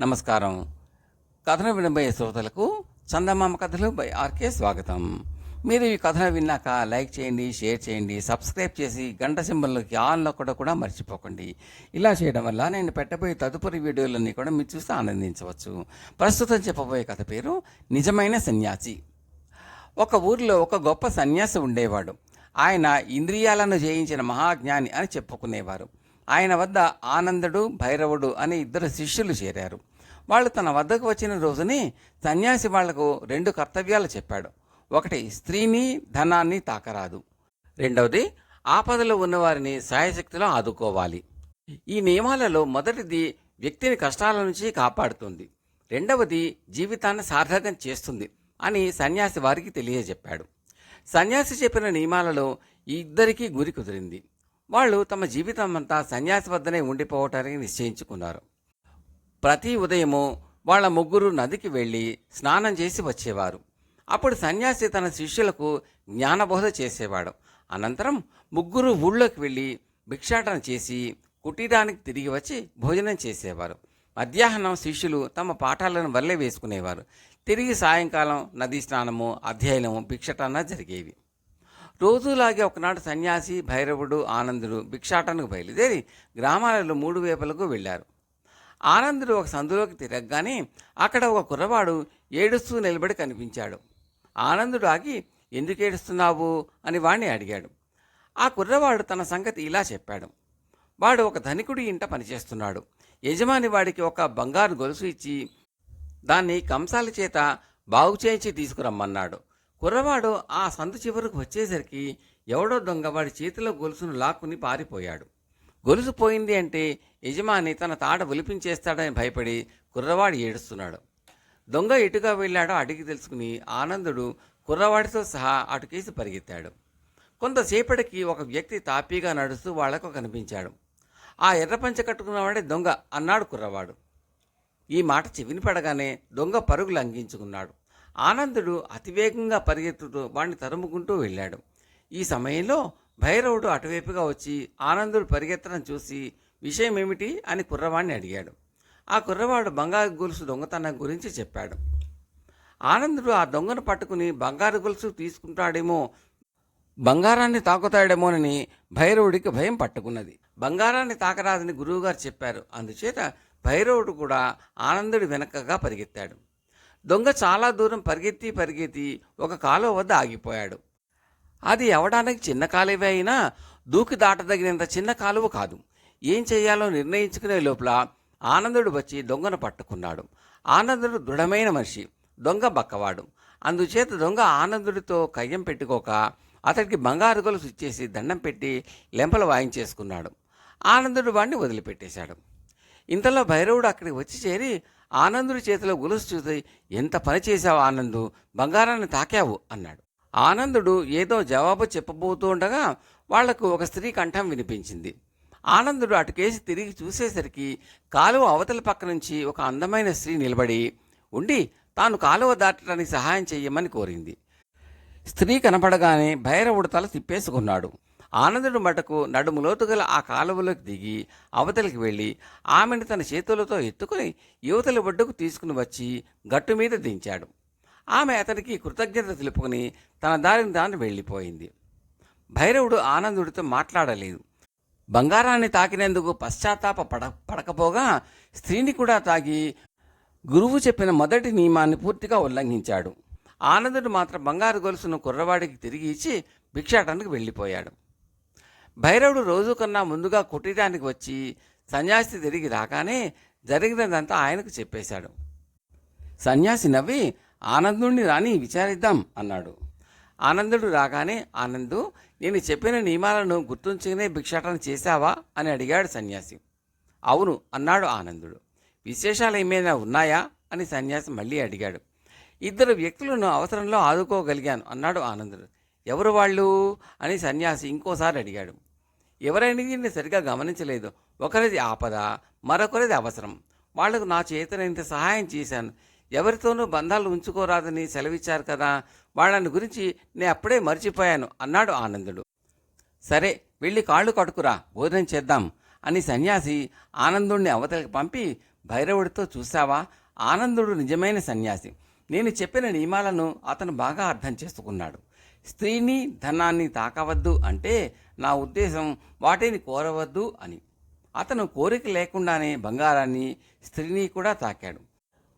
నమస్కారం. కథను వినబోయే శ్రోతలకు చందమామ కథలు బై ఆర్కే స్వాగతం. మీరు ఈ కథను విన్నాక లైక్ చేయండి, షేర్ చేయండి, సబ్స్క్రైబ్ చేసి గంట సింబల్లోకి ఆన్ కూడా మర్చిపోకండి. ఇలా చేయడం వల్ల నేను పెట్టబోయే తదుపరి వీడియోలన్నీ కూడా మీరు చూసి ఆనందించవచ్చు. ప్రస్తుతం చెప్పబోయే కథ పేరు నిజమైన సన్యాసి. ఒక ఊరిలో ఒక గొప్ప సన్యాసి ఉండేవాడు. ఆయన ఇంద్రియాలను జయించిన మహాజ్ఞాని అని చెప్పుకునేవారు. ఆయన వద్ద ఆనందుడు, భైరవుడు అనే ఇద్దరు శిష్యులు చేరారు. వాళ్ళు తన వద్దకు వచ్చిన రోజుని సన్యాసి వాళ్లకు 2 కర్తవ్యాలు చెప్పాడు. ఒకటి, స్త్రీని ధనాన్ని తాకరాదు. రెండవది, ఆపదలో ఉన్నవారిని సాయశక్తిలో ఆదుకోవాలి. ఈ నియమాలలో మొదటిది వ్యక్తిని కష్టాల నుంచి కాపాడుతుంది, రెండవది జీవితాన్ని సార్థకం చేస్తుంది అని సన్యాసి వారికి తెలియజెప్పాడు. సన్యాసి చెప్పిన నియమాలలో ఈ ఇద్దరికీ గురి కుదిరింది. వాళ్ళు తమ జీవితం అంతా సన్యాసి వద్దనే ఉండిపోవటానికి నిశ్చయించుకున్నారు. ప్రతి ఉదయము వాళ్ళ ముగ్గురు నదికి వెళ్ళి స్నానం చేసి వచ్చేవారు. అప్పుడు సన్యాసి తన శిష్యులకు జ్ఞానబోధ చేసేవాడు. అనంతరం ముగ్గురు ఊళ్ళోకి వెళ్ళి భిక్షాటన చేసి కుటీరానికి తిరిగి వచ్చి భోజనం చేసేవారు. మధ్యాహ్నం శిష్యులు తమ పాఠాలను వల్లే వేసుకునేవారు. తిరిగి సాయంకాలం నదీ స్నానము, అధ్యయనము, భిక్షాటన జరిగేవి. రోజులాగే ఒకనాడు సన్యాసి, భైరవుడు, ఆనందుడు భిక్షాటనకు బయలుదేరి గ్రామాలలో 3 వైపులకు వెళ్ళారు. ఆనందుడు ఒక సందులోకి తిరగగానే అక్కడ ఒక కుర్రవాడు ఏడుస్తూ నిలబడి కనిపించాడు. ఆనందుడు ఆగి, ఎందుకు ఏడుస్తున్నావు అని వాణ్ణి అడిగాడు. ఆ కుర్రవాడు తన సంగతి ఇలా చెప్పాడు. వాడు ఒక ధనికుడి ఇంట పనిచేస్తున్నాడు. యజమాని వాడికి ఒక బంగారు గొలుసు ఇచ్చి దాన్ని కంసాల చేత బాగు చేయించి తీసుకురమ్మన్నాడు. కుర్రవాడు ఆ సందు చివరకు వచ్చేసరికి ఎవడో దొంగ వాడి చేతిలో గొలుసును లాక్కుని పారిపోయాడు. గొలుసు పోయింది అంటే యజమాని తన తాట ఒలిపించేస్తాడని భయపడి కుర్రవాడు ఏడుస్తున్నాడు. దొంగ ఎటుగా వెళ్ళాడో అడిగి తెలుసుకుని ఆనందుడు కుర్రవాడితో సహా అటుకేసి పరిగెత్తాడు. కొంతసేపటికి ఒక వ్యక్తి తాపీగా నడుస్తూ వాళ్లకు కనిపించాడు. ఆ ఎర్రపంచ కట్టుకున్నవాడే దొంగ అన్నాడు కుర్రవాడు. ఈ మాట చెవిని పడగానే దొంగ పరుగులు లంఘించుకున్నాడు. ఆనందుడు అతివేగంగా పరిగెత్తుతూ వాణ్ణి తరుముకుంటూ వెళ్ళాడు. ఈ సమయంలో భైరవుడు అటువైపుగా వచ్చి ఆనందుడు పరిగెత్తడం చూసి విషయం ఏమిటి అని కుర్రవాణ్ణి అడిగాడు. ఆ కుర్రవాడు బంగారు గొలుసు దొంగతనం గురించి చెప్పాడు. ఆనందుడు ఆ దొంగను పట్టుకుని బంగారు గొలుసు తీసుకుంటాడేమో, బంగారాన్ని తాకుతాడేమోనని భైరవుడికి భయం పట్టుకున్నది. బంగారాన్ని తాకరాదని గురువుగారు చెప్పారు. అందుచేత భైరవుడు కూడా ఆనందుడి వెనకగా పరిగెత్తాడు. దొంగ చాలా దూరం పరిగెత్తి ఒక కాలువ వద్ద ఆగిపోయాడు. అది అవడానికి చిన్న కాలువ అయినా దూకి దాటదగినంత చిన్న కాలువ కాదు. ఏం చేయాలో నిర్ణయించుకునే లోపల ఆనందుడు వచ్చి దొంగను పట్టుకున్నాడు. ఆనందుడు దృఢమైన మనిషి, దొంగ బక్కవాడు. అందుచేత దొంగ ఆనందుడితో కయ్యం పెట్టుకోక అతడికి బంగారు గొలుసు ఇచ్చేసి దండం పెట్టి లెంపలు వాయించేసుకున్నాడు. ఆనందుడు వాడిని వదిలిపెట్టేశాడు. ఇంతలో భైరవుడు అక్కడికి వచ్చి చేరి ఆనందుడి చేతిలో గొలుసు చూసి, ఎంత పని చేశావు ఆనందు, బంగారాన్ని తాకావు అన్నాడు. ఆనందుడు ఏదో జవాబు చెప్పబోతూ ఉండగా వాళ్లకు ఒక స్త్రీ కంఠం వినిపించింది. ఆనందుడు అటుకేసి తిరిగి చూసేసరికి కాలువ అవతల పక్క నుంచి ఒక అందమైన స్త్రీ నిలబడి ఉండి తాను కాలువ దాటడానికి సహాయం చెయ్యమని కోరింది. స్త్రీ కనపడగానే భైరవుడు తల తిప్పేసుకున్నాడు. ఆనందుడు మటుకు నడుములోతు గల ఆ కాలువలోకి దిగి అవతలికి వెళ్ళి ఆమెను తన చేతులతో ఎత్తుకుని యువతలి ఒడ్డుకు తీసుకుని వచ్చి గట్టు మీద దించాడు. ఆమె అతనికి కృతజ్ఞత తెలుపుకుని తన దారిని తాను వెళ్ళిపోయింది. భైరవుడు ఆనందుడితో మాట్లాడలేదు. బంగారాన్ని తాకినందుకు పశ్చాత్తాప పడకపోగా స్త్రీని కూడా తాగి గురువు చెప్పిన మొదటి నియమాన్ని పూర్తిగా ఉల్లంఘించాడు. ఆనందుడు మాత్రం బంగారు గొలుసును కుర్రవాడికి తిరిగి ఇచ్చి భిక్షాటనకు వెళ్ళిపోయాడు. భైరవుడు రోజు కన్నా ముందుగా కుటీరానికి వచ్చి సన్యాసి తిరిగి రాగానే జరిగినదంతా ఆయనకు చెప్పేశాడు. సన్యాసి నవ్వి, ఆనందుడిని రాని విచారిద్దాం అన్నాడు. ఆనందుడు రాగానే, ఆనందు, నేను చెప్పిన నియమాలను గుర్తుంచుకునే భిక్షాటన చేశావా అని అడిగాడు సన్యాసి. అవును అన్నాడు ఆనందుడు. విశేషాలు ఏమైనా ఉన్నాయా అని సన్యాసి మళ్ళీ అడిగాడు. 2 వ్యక్తులను అవసరంలో ఆదుకోగలిగాను అన్నాడు ఆనందుడు. ఎవరు వాళ్ళు అని సన్యాసి ఇంకోసారి అడిగాడు. ఎవరైనది నేను సరిగా గమనించలేదు. ఒకరిది ఆపద, మరొకరిది అవసరం. వాళ్లకు నా చేతనైనంత సహాయం చేశాను. ఎవరితోనూ బంధాలు ఉంచుకోరాదని సెలవిచ్చారు కదా, వాళ్ళని గురించి నేను అప్పుడే మర్చిపోయాను అన్నాడు ఆనందుడు. సరే, వెళ్ళి కాళ్ళు కడుకురా, భోజనం చేద్దాం అని సన్యాసి ఆనందుణ్ణి అవతలికి పంపి భైరవుడితో, చూశావా, ఆనందుడు నిజమైన సన్యాసి. నేను చెప్పిన నియమాలను అతను బాగా అర్థం చేసుకున్నాడు. స్త్రీని, ధనాన్ని తాకవద్దు అంటే నా ఉద్దేశం వాటిని కోరవద్దు అని. అతను కోరిక లేకుండానే బంగారాన్ని, స్త్రీని కూడా తాకాడు.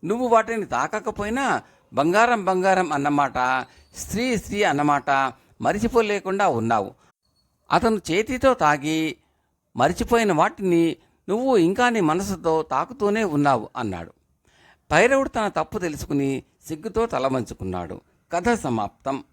నువ్వు వాటిని తాకకపోయినా బంగారం బంగారం అన్నమాట, స్త్రీ స్త్రీ అన్నమాట మరిచిపోలేకుండా ఉన్నావు. అతను చేతితో తాగి మరిచిపోయిన వాటిని నువ్వు ఇంకా నీ మనసుతో తాకుతూనే ఉన్నావు అన్నాడు. భైరవుడు తన తప్పు తెలుసుకుని సిగ్గుతో తల వంచుకున్నాడు. కథ సమాప్తం.